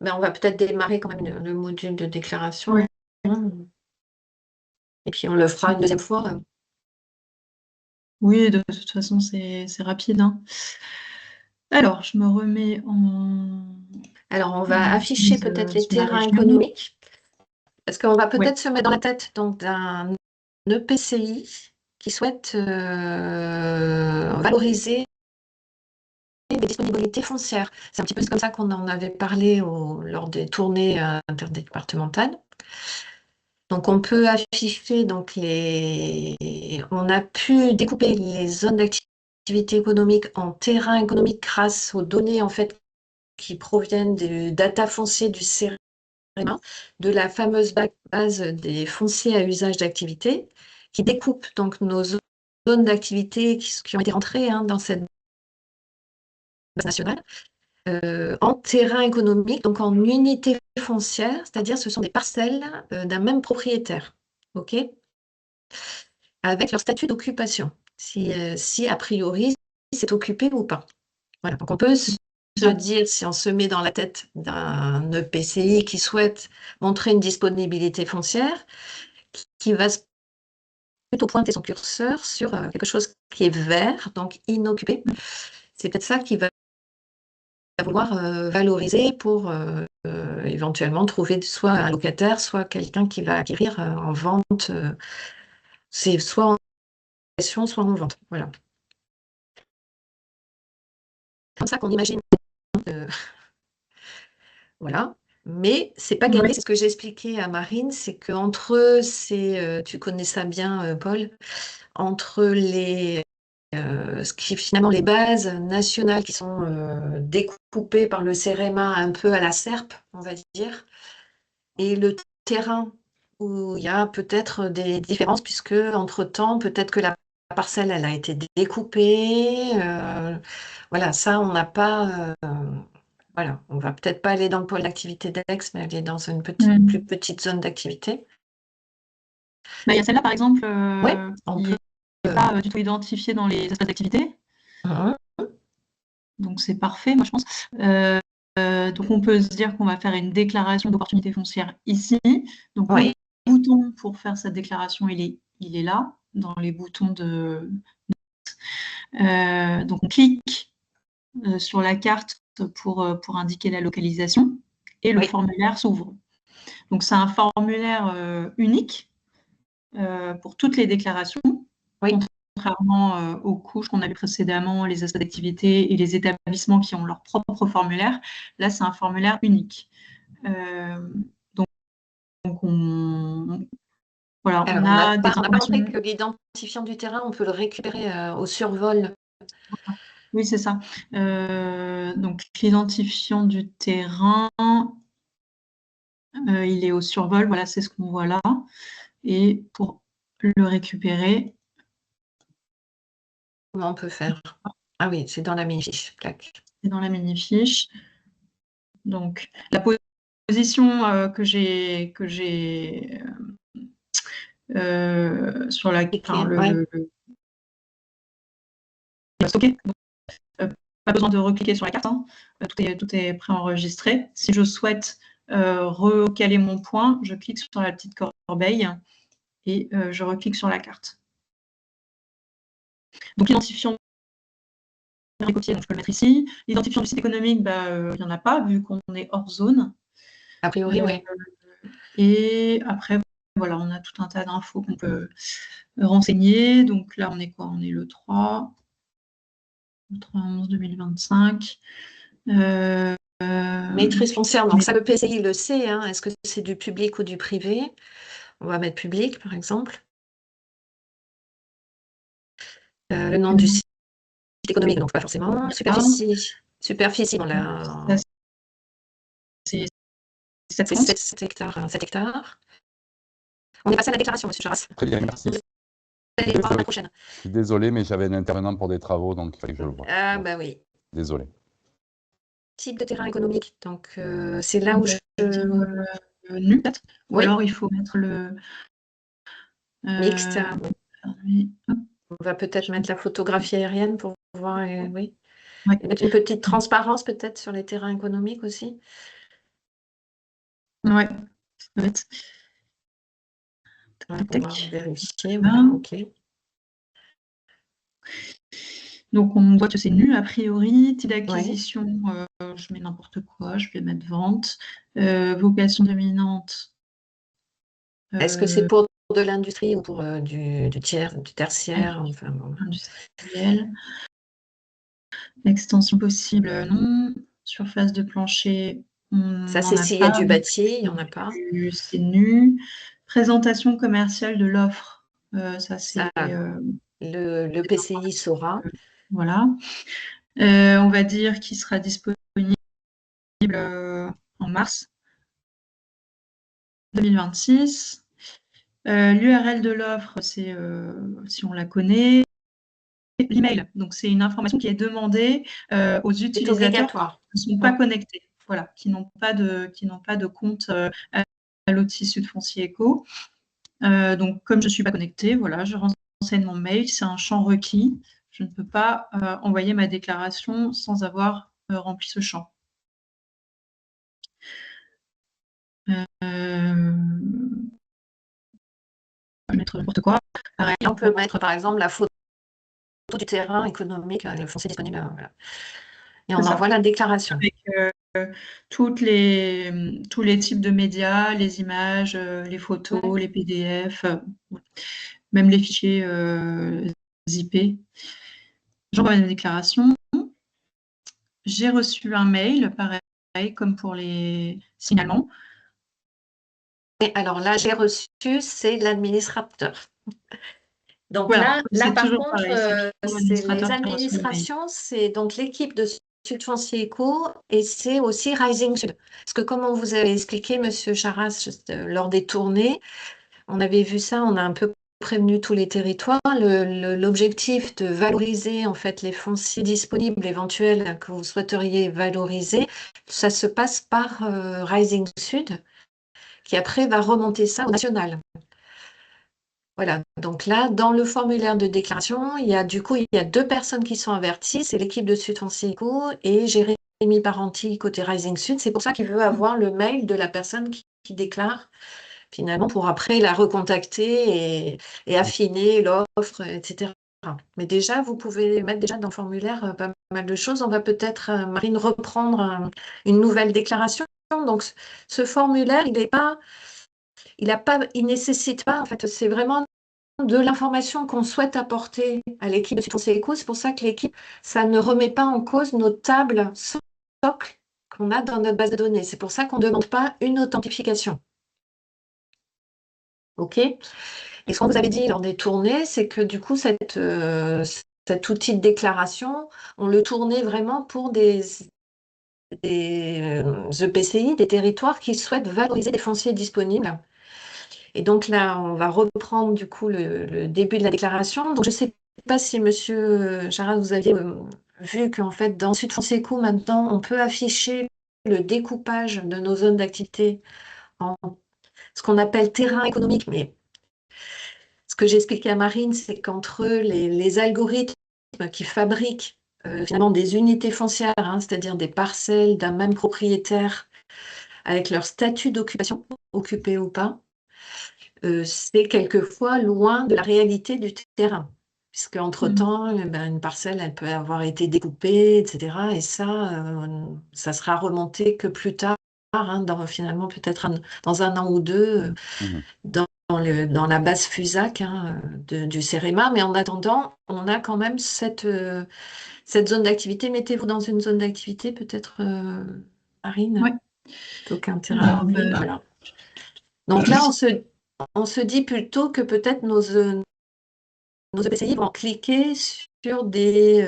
Mais on va peut-être démarrer quand même le module de déclaration. Oui. Et puis on le fera une deuxième fois. Oui, de toute façon, c'est rapide, hein. Alors, je me remets en... Alors, on va afficher peut-être les sur la terrains région. économiques. Parce qu'on va Ouais. peut-être se mettre dans la tête donc, d'un EPCI qui souhaite valoriser des disponibilités foncières. C'est un petit peu comme ça qu'on en avait parlé lors des tournées interdépartementales. Donc, on peut afficher donc on a pu découper les zones d'activité économique en terrains économiques grâce aux données en fait qui proviennent des data fonciers du CEREMA, de la fameuse base des fonciers à usage d'activité, qui découpe donc nos zones d'activité qui ont été rentrées dans cette base nationale. En terrain économique, donc en unité foncière, c'est-à-dire ce sont des parcelles d'un même propriétaire, ok, avec leur statut d'occupation, si a priori c'est occupé ou pas. Voilà. Donc on peut se dire, si on se met dans la tête d'un EPCI qui souhaite montrer une disponibilité foncière, qui va plutôt pointer son curseur sur quelque chose qui est vert, donc inoccupé. C'est peut-être ça qu'il va vouloir valoriser pour éventuellement trouver soit un locataire, soit quelqu'un qui va acquérir en vente. C'est soit en location, soit en vente. Voilà. C'est comme ça qu'on imagine. Voilà. Mais c'est pas gagné. C'est ce que j'ai expliqué à Marine, c'est qu'entre eux, tu connais ça bien, Paul, entre finalement les bases nationales qui sont découpées par le CEREMA un peu à la serpe, on va dire, et le terrain où il y a peut-être des différences, puisque entre-temps, peut-être que la parcelle, elle a été découpée. Voilà, ça, on n'a pas. Voilà, on va peut-être pas aller dans le pôle d'activité d'Aix, mais aller dans une plus petite zone d'activité. Il y a celle-là, par exemple, qui n'est pas du tout identifiée dans les espaces d'activité. Donc, c'est parfait, moi, je pense. Donc, on peut se dire qu'on va faire une déclaration d'opportunité foncière ici. Donc, le bouton pour faire cette déclaration, il est là, dans les boutons de... donc, on clique sur la carte pour indiquer la localisation et le formulaire s'ouvre. Donc, c'est un formulaire unique pour toutes les déclarations, contrairement aux couches qu'on a vues précédemment, les espaces d'activité et les établissements qui ont leur propre formulaire. Là, c'est un formulaire unique. Donc voilà, on a des informations. On n'a pas compris que l'identifiant du terrain, on peut le récupérer au survol. Oui, c'est ça. Donc, l'identifiant du terrain, il est au survol. Voilà, c'est ce qu'on voit là. Et pour le récupérer... Comment on peut faire? Ah oui, c'est dans la mini-fiche. C'est dans la mini-fiche. Donc, la position que j'ai sur la... stocké. Pas besoin de recliquer sur la carte. Hein. Tout est préenregistré. Si je souhaite recaler mon point, je clique sur la petite corbeille et je reclique sur la carte. Donc, l'identifiant copier, donc je peux le mettre ici. L'identifiant du site économique, il n'y en a pas, vu qu'on est hors zone. A priori, oui. Et après, voilà, on a tout un tas d'infos qu'on peut renseigner. Donc là, on est quoi? On est le 3, 11-2025. Maîtrise foncière, donc ça, le PCI le sait. Hein. Est-ce que c'est du public ou du privé? On va mettre public, par exemple. Le nom du site économique, donc pas forcément. Superficie, on l'a. C'est 7 hectares. 7 hectares. On est passé à la déclaration, monsieur Jarras. Très bien, merci. Vous allez voir la prochaine. Je suis désolé, mais j'avais un intervenant pour des travaux, donc il fallait que je le voie. Ah, bah oui. Désolé. Type de terrain économique, donc c'est là où je... nu, peut-être. Ou alors, il faut mettre le... Mixte. On va peut-être mettre la photographie aérienne pour voir, oui. Mettre une petite transparence peut-être sur les terrains économiques aussi. Ouais, ça doit être. Ouais, Tac, on va tac. vérifier. Voilà. Voilà, ok. Donc, on voit que c'est nu a priori. Type Ouais. d'acquisition, je mets n'importe quoi, je vais mettre vente. Vocation dominante. Est-ce que c'est pour de l'industrie ou pour du tertiaire, enfin, bon. Industriel. Extension possible, non. Surface de plancher, on Ça, n'en c'est a s'il y a pas. du bâti, il n'y en a pas. C'est nu. Présentation commerciale de l'offre, ça c'est Ça, le PCI saura. voilà. On va dire qu'il sera disponible en mars 2026. L'URL de l'offre, c'est si on la connaît. L'email, donc c'est une information qui est demandée aux C'est utilisateurs obligatoire. qui ne sont pas connectés, voilà, qui n'ont pas de compte à l'outil Sud Foncier Éco. Donc, comme je ne suis pas connectée, voilà, je renseigne mon mail, c'est un champ requis. Je ne peux pas envoyer ma déclaration sans avoir rempli ce champ. Je vais mettre n'importe quoi. Pareil, on peut mettre, par exemple, la photo du terrain économique, le foncier disponible. Voilà. Et on envoie la déclaration. Avec tous les types de médias, les images, les photos, les PDF, même les fichiers zippés. J'envoie une déclaration. J'ai reçu un mail, pareil, comme pour les signalements. Et alors là, j'ai reçu, c'est l'administrateur. Donc voilà, là par toujours contre, pareil, c'est les administrations, c'est donc l'équipe de Sud Foncier Éco et c'est aussi Rising Sud. Parce que comme on vous avait expliqué, Monsieur Charras, lors des tournées, on avait vu ça, on a un peu prévenu tous les territoires. L'objectif de valoriser en fait les fonciers disponibles éventuels que vous souhaiteriez valoriser, ça se passe par Rising Sud, qui après va remonter ça au national. Voilà, donc là, dans le formulaire de déclaration, il y a 2 personnes qui sont averties, c'est l'équipe de Sud Foncier Éco et Jérémy Parenti côté Rising Sud. C'est pour ça qu'il veut avoir le mail de la personne qui déclare, finalement, pour après la recontacter et affiner l'offre, etc. Mais déjà, vous pouvez mettre déjà dans le formulaire pas mal de choses. On va peut-être, Marine, reprendre une nouvelle déclaration. Donc, ce formulaire, il nécessite pas, en fait, c'est vraiment de l'information qu'on souhaite apporter à l'équipe de Sud Foncier Éco. C'est pour ça que l'équipe, ça ne remet pas en cause nos tables socles qu'on a dans notre base de données. C'est pour ça qu'on ne demande pas une authentification. OK? Et ce qu'on vous avait dit lors des tournées, c'est que du coup, cet outil de déclaration, on le tournait vraiment pour des EPCI, des territoires qui souhaitent valoriser des fonciers disponibles. Et donc là, on va reprendre du coup le début de la déclaration. Donc je ne sais pas si Monsieur Charras, vous aviez vu qu'en fait, dans Sud Foncier Éco, maintenant, on peut afficher le découpage de nos zones d'activité en ce qu'on appelle terrain économique. Mais ce que j'ai expliqué à Marine, c'est qu'entre les algorithmes qui fabriquent finalement des unités foncières, hein, c'est-à-dire des parcelles d'un même propriétaire avec leur statut d'occupation, occupé ou pas, c'est quelquefois loin de la réalité du terrain. Puisque entre-temps, une parcelle, elle peut avoir été découpée, etc. Et ça sera remonté que plus tard, hein, finalement peut-être dans un an ou deux, dans la base FUSAC, hein, du CEREMA. Mais en attendant, on a quand même cette zone d'activité. Mettez-vous dans une zone d'activité, peut-être, Marine, ouais. plutôt qu'un terrain mobile. Voilà. Donc là, on se dit plutôt que peut-être nos EPCI vont cliquer sur des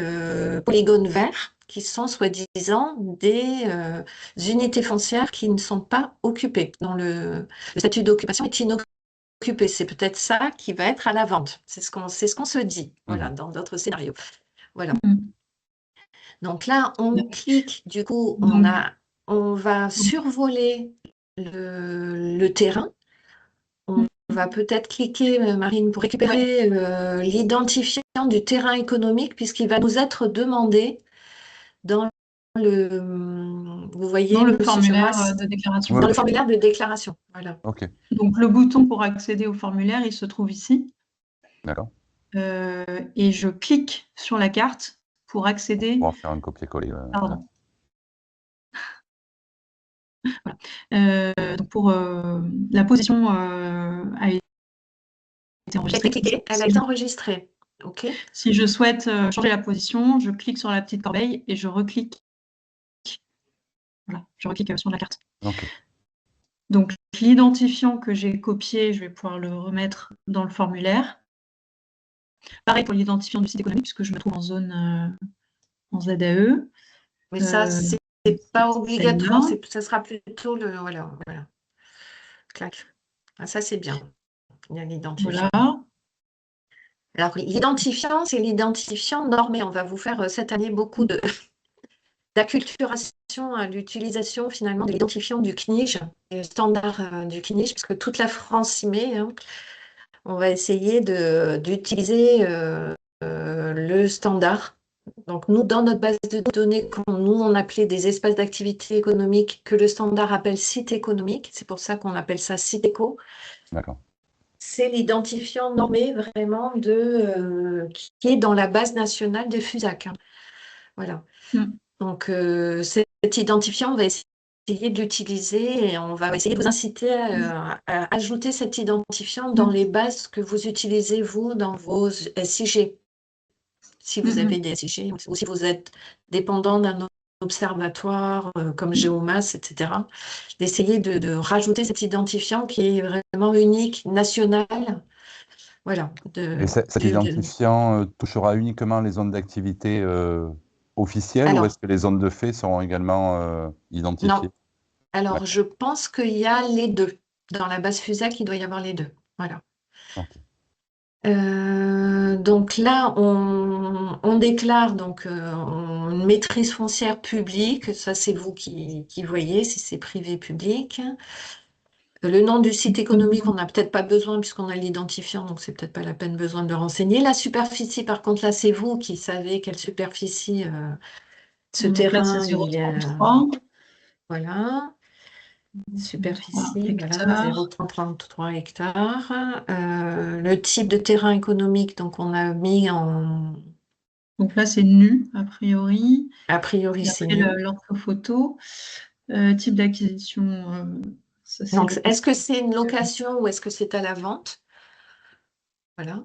polygones verts qui sont soi-disant des unités foncières qui ne sont pas occupées, dont le statut d'occupation est inoccupé. C'est peut-être ça qui va être à la vente. C'est ce qu'on se dit, voilà, dans d'autres scénarios. Voilà. Donc là, on clique, du coup, on va survoler le terrain. On va peut-être cliquer, Marine, pour récupérer l'identifiant du terrain économique, puisqu'il va nous être demandé dans vous voyez, Dans le monsieur formulaire Jomas, de déclaration. Ouais. dans le formulaire de déclaration. Voilà. Ok, Donc, le bouton pour accéder au formulaire, il se trouve ici. d'accord. Et je clique sur la carte pour accéder. On va faire un copier-coller. Pardon. Voilà. Donc pour la position a été Elle a enregistrée. été cliquée, elle a été enregistrée. OK. Si je souhaite changer la position, je clique sur la petite corbeille et je reclique. Voilà, je reclique sur la carte. Ok. Donc l'identifiant que j'ai copié, je vais pouvoir le remettre dans le formulaire. Pareil pour l'identifiant du site économique, puisque je me trouve en zone en ZAE. Mais ça, c'est pas obligatoire, ça sera plutôt le. Voilà. Clac. Ah, ça, c'est bien. Il y a l'identifiant. Voilà. Alors, l'identifiant, c'est l'identifiant normé. On va vous faire cette année beaucoup d'acculturation à l'utilisation finalement de l'identifiant du CNIJ, le standard du CNIJ, puisque toute la France s'y met. Hein. On va essayer d'utiliser le standard. Donc, nous, dans notre base de données, quand nous, on appelait des espaces d'activité économique, que le standard appelle site économique, c'est pour ça qu'on appelle ça site éco. D'accord. C'est l'identifiant normé vraiment qui est dans la base nationale des FUSAC. Hein. Voilà. Donc, cet identifiant, on va essayer de l'utiliser et on va essayer de vous inciter à ajouter cet identifiant dans les bases que vous utilisez, vous, dans vos SIG. Si vous avez des SIG ou si vous êtes dépendant d'un observatoire comme Géomas, etc., d'essayer de rajouter cet identifiant qui est vraiment unique, national. Voilà. Et cet identifiant touchera uniquement les zones d'activité officielles ou Alors, est-ce que les zones de fait seront également identifiées? non. Alors, je pense qu'il y a les deux. Dans la base FUSAC, il doit y avoir les deux. Voilà. Ok. Donc là, on déclare donc, une maîtrise foncière publique. Ça, c'est vous qui voyez si c'est privé public. Le nom du site économique, on n'a peut-être pas besoin puisqu'on a l'identifiant, donc c'est peut-être pas la peine besoin de le renseigner. La superficie, par contre, là, c'est vous qui savez quelle superficie ce Donc là, terrain c'est il y a. 0,33. Voilà. Superficie, hectares. voilà, 0,33 hectares. Le type de terrain économique, donc on a mis en. Donc là, c'est nu, a priori. A priori, c'est Après nu. l'orthophoto. Type d'acquisition, ça c'est. Donc, est-ce que c'est une location ou est-ce que c'est à la vente? Voilà.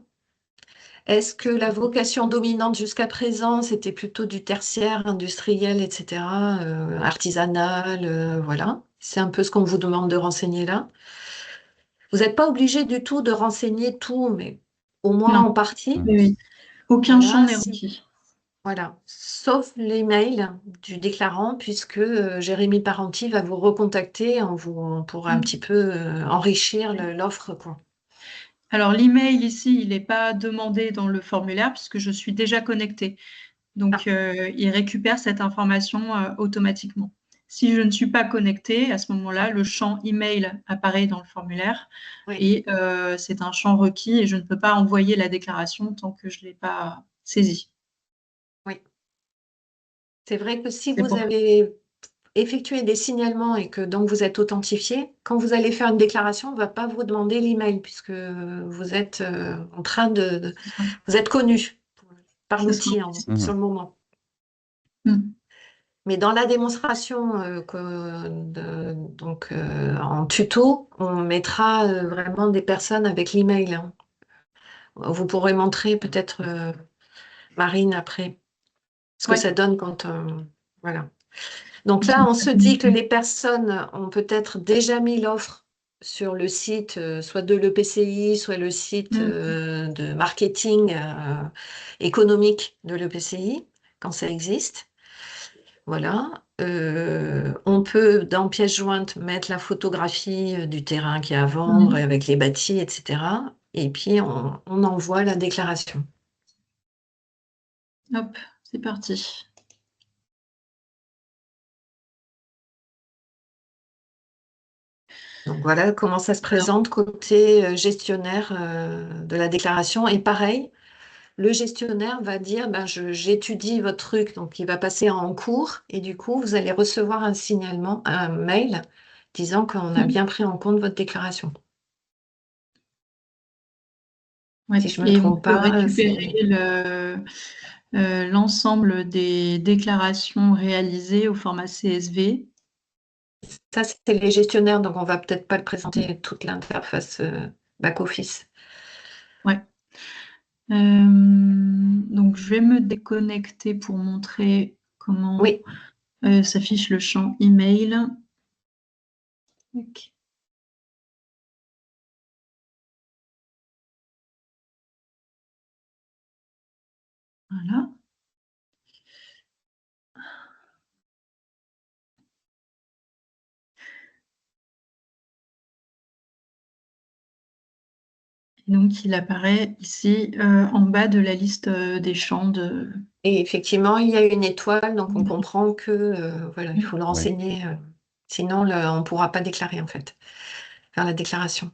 Est-ce que la vocation dominante jusqu'à présent, c'était plutôt du tertiaire, industriel, etc., artisanal, voilà. C'est un peu ce qu'on vous demande de renseigner là. Vous n'êtes pas obligé du tout de renseigner tout, mais au moins Non. en partie. Oui. Aucun Voilà, champ n'est requis. Voilà, sauf l'email du déclarant, puisque Jérémy Parenti va vous recontacter, on pourra un petit peu enrichir l'offre, quoi. Alors l'email ici, il n'est pas demandé dans le formulaire puisque je suis déjà connectée. Donc il récupère cette information automatiquement. Si je ne suis pas connectée, à ce moment-là, le champ email apparaît dans le formulaire Oui. et c'est un champ requis et je ne peux pas envoyer la déclaration tant que je ne l'ai pas saisie. Oui. C'est vrai que si C'est vous pour- avez effectué des signalements et que donc vous êtes authentifié, quand vous allez faire une déclaration, on ne va pas vous demander l'email puisque vous êtes en train vous êtes connu par Ce sera l'outil possible. sur le moment. Mais dans la démonstration donc, en tuto, on mettra vraiment des personnes avec l'email. Hein. Vous pourrez montrer peut-être Marine après ce que ça donne quand voilà. Donc là, on se dit que les personnes ont peut-être déjà mis l'offre sur le site, soit de l'EPCI, soit le site de marketing économique de l'EPCI, quand ça existe. Voilà. On peut, dans pièce jointe, mettre la photographie du terrain qui est à vendre avec les bâtis, etc. Et puis, on envoie la déclaration. Hop, c'est parti. Donc voilà comment ça se présente côté gestionnaire de la déclaration. Et pareil, le gestionnaire va dire, ben, j'étudie votre truc, donc il va passer en cours, et du coup, vous allez recevoir un signalement, un mail, disant qu'on a bien pris en compte votre déclaration. Ouais. Si je me Et on trompe peut pas, récupérer l'ensemble des déclarations réalisées au format CSV. ça, c'est les gestionnaires, donc on va peut-être pas le présenter toute l'interface back-office. Ouais. Donc, je vais me déconnecter pour montrer comment Oui, s'affiche le champ email. Ok. Voilà. Et donc, il apparaît ici en bas de la liste des champs de... et effectivement, il y a une étoile, donc on comprend que voilà, il faut le renseigner, sinon on ne pourra pas déclarer en fait, faire la déclaration.